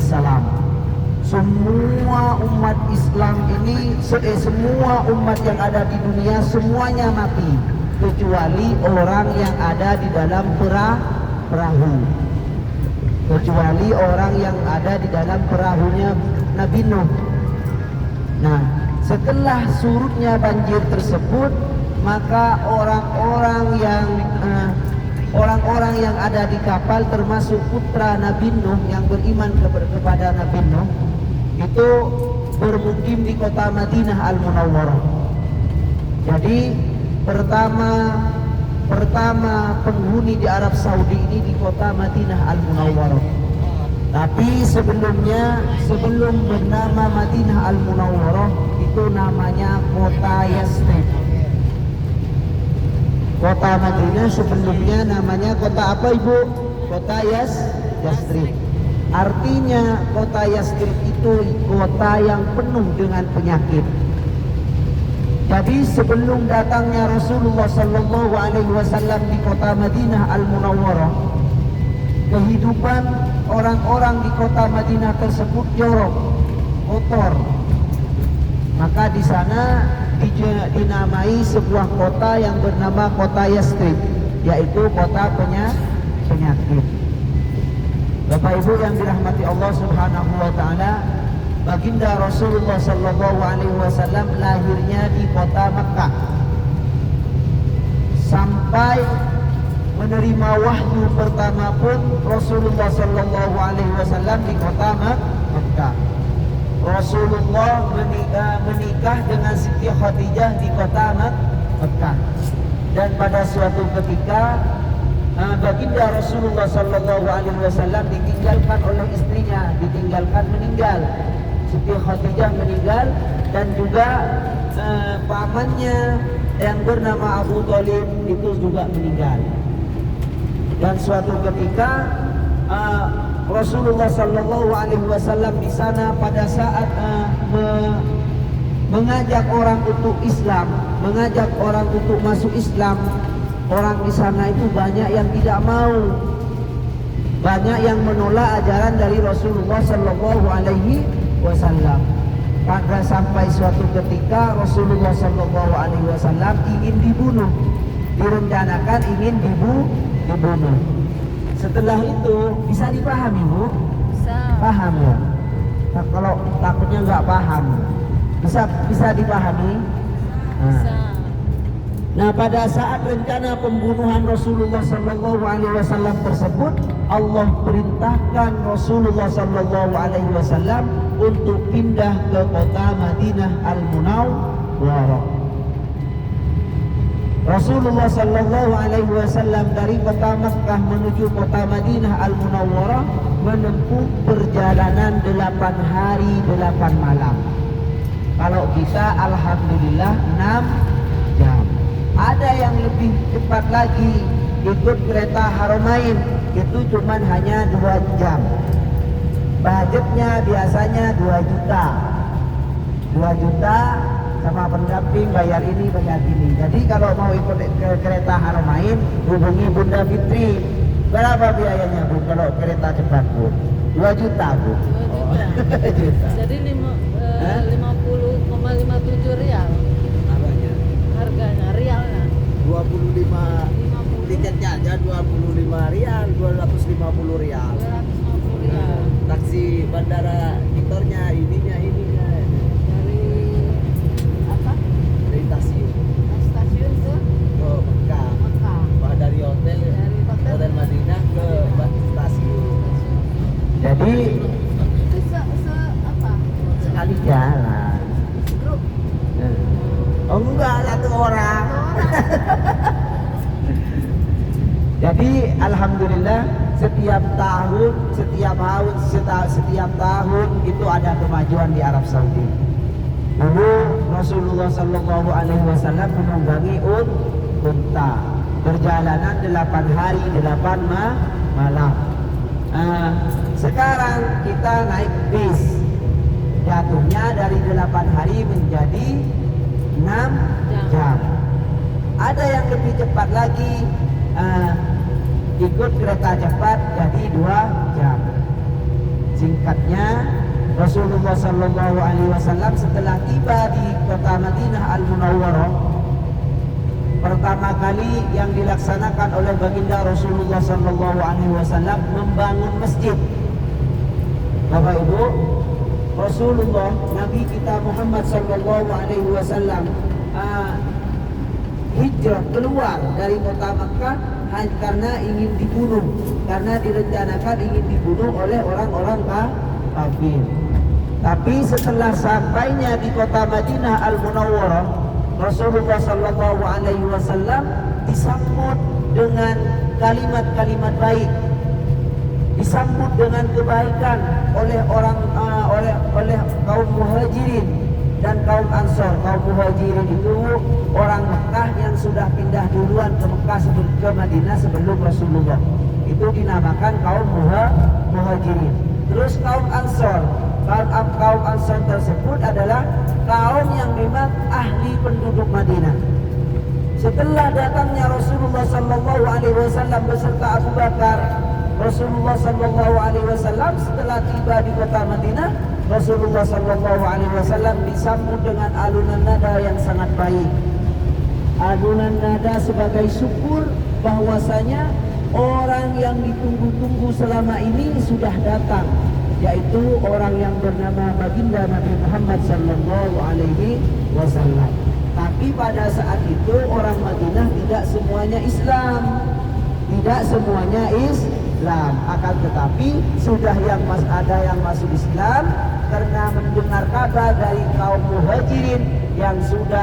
salam. Semua umat Islam ini, semua umat yang ada di dunia semuanya mati, kecuali orang yang ada di dalam perahu. Kecuali orang yang ada di dalam perahunya Nabi Nuh. Nah, setelah surutnya banjir tersebut, maka orang-orang yang ada di kapal termasuk putra Nabi Nuh yang beriman kepada Nabi Nuh itu bermukim di kota Madinah Al-Munawwarah. Jadi pertama penghuni di Arab Saudi ini di kota Madinah Al-Munawwarah. Tapi sebelum bernama Madinah Al-Munawwarah itu namanya kota Yathrib. Kota Madinah sebelumnya namanya kota apa Ibu? Kota Yathrib. Artinya kota Yathrib itu kota yang penuh dengan penyakit. Jadi sebelum datangnya Rasulullah Sallallahu Alaihi Wasallam di kota Madinah Al-Munawwarah, kehidupan orang-orang di kota Madinah tersebut jorok, kotor. Maka di sana dinamai sebuah kota yang bernama kota Yathrib, yaitu kota penyakit. Bapak Ibu yang dirahmati Allah Subhanahu wa taala, baginda Rasulullah Sallallahu Alaihi Wasallam lahirnya di kota Mekah. Sampai menerima wahyu pertama pun Rasulullah Sallallahu Alaihi Wasallam di kota Mekah. Rasulullah menikah dengan Siti Khadijah di kota Mekah. Dan pada suatu ketika baginda Rasulullah Sallallahu Alaihi Wasallam ditinggalkan oleh istrinya, meninggal. Siti Khadijah meninggal dan juga pamannya yang bernama Abu Thalib itu juga meninggal. Dan suatu ketika Rasulullah Sallallahu Alaihi Wasallam di sana pada saat mengajak orang untuk Islam, mengajak orang untuk masuk Islam. Orang di sana itu banyak yang tidak mau, banyak yang menolak ajaran dari Rasulullah Sallallahu Alaihi Wasallam. Pada sampai suatu ketika Rasulullah Sallallahu Alaihi Wasallam ingin dibunuh, direncanakan ingin dibunuh. Setelah itu bisa dipahami Bu? Bisa. Paham ya? Nah, kalau takutnya nggak paham, bisa dipahami? Bisa. Nah, pada saat rencana pembunuhan Rasulullah Sallallahu Alaihi Wasallam tersebut, Allah perintahkan Rasulullah Sallallahu Alaihi Wasallam untuk pindah ke kota Madinah Al-Munawwarah. Rasulullah Sallallahu Alaihi Wasallam dari kota Makkah menuju kota Madinah Al-Munawwarah menempuh perjalanan 8 hari 8 malam. Kalau kita alhamdulillah 6 jam. Ada yang lebih cepat lagi, ikut kereta Haramain, itu cuman hanya 2 jam. Budgetnya biasanya 2 juta. 2 juta sama pendamping, bayar ini, bayar ini. Jadi kalau mau ikut ke kereta Haramain, hubungi Bunda Fitri. Berapa biayanya Bu kalau kereta cepat Bu? 2 juta Bu. 2 juta. Jadi 50,57 rial. Harganya rialnya 25 tiketnya aja 25 rial, 250 rial. 250 rial. Taksi bandara Victornya ininya Dari apa? dari stasiun Ke Mekah. Dari hotel Madinah ke stasiun. Jadi Itu apa? sekali jalan. Grup. Oh enggak, 1 orang. Jadi alhamdulillah setiap tahun itu ada kemajuan di Arab Saudi. Dulu Rasulullah Sallallahu Alaihi Wasallam menunggangi unta, perjalanan 8 hari 8 malam. Sekarang kita naik bis, jatuhnya dari 8 hari menjadi 6 jam. Ada yang lebih cepat lagi, ikut kereta cepat jadi 2 jam. Singkatnya, Rasulullah Sallallahu Alaihi Wasallam setelah tiba di kota Madinah Al-Munawwarah, pertama kali yang dilaksanakan oleh baginda Rasulullah Sallallahu Alaihi Wasallam membangun masjid. Bapak Ibu, Rasulullah Nabi kita Muhammad Sallallahu Alaihi Wasallam hijrah keluar dari kota Makkah karena ingin dibunuh, karena direncanakan ingin dibunuh oleh orang-orang kafir. Tapi setelah sampainya di kota Madinah Al-Munawwarah, Rasulullah Sallallahu Alaihi Wasallam disambut dengan kalimat-kalimat baik, disambut dengan kebaikan oleh oleh kaum Muhajirin dan kaum Ansor. Kaum Muhajirin itu orang Mekah yang sudah pindah duluan ke Mekah ke Madinah sebelum Rasulullah. Itu dinamakan kaum Muhajirin. Terus kaum Ansor. Kaum Ansor tersebut adalah kaum yang memang ahli penduduk Madinah. Setelah datangnya Rasulullah Sallallahu Alaihi Wasallam beserta Abu Bakar, Rasulullah Sallallahu Alaihi Wasallam setelah tiba di kota Madinah, Rasulullah Sallallahu Alaihi Wasallam disambut dengan alunan nada yang sangat baik. Alunan nada sebagai syukur bahwasanya orang yang ditunggu-tunggu selama ini sudah datang, yaitu orang yang bernama baginda Nabi Muhammad Sallallahu Alaihi Wasallam. Tapi pada saat itu orang Madinah tidak semuanya Islam, tidak semuanya Islam. Akan tetapi sudah ada yang masuk Islam karena mendengar kabar dari kaum Muhajirin yang sudah